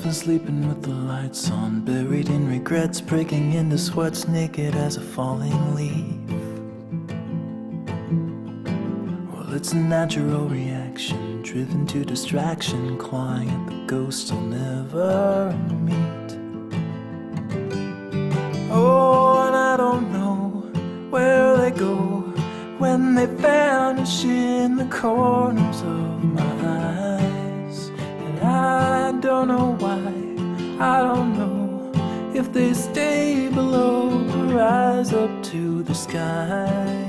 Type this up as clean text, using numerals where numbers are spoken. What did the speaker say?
Often sleeping with the lights on, buried in regrets, breaking into sweats, naked as a falling leaf. Well, it's a natural reaction, driven to distraction, clawing at the ghosts I'll never meet. Oh, and I don't know where they go when they vanish in the corners of my eyes. And I don't know why, I don't know if they stay below or rise up to the sky.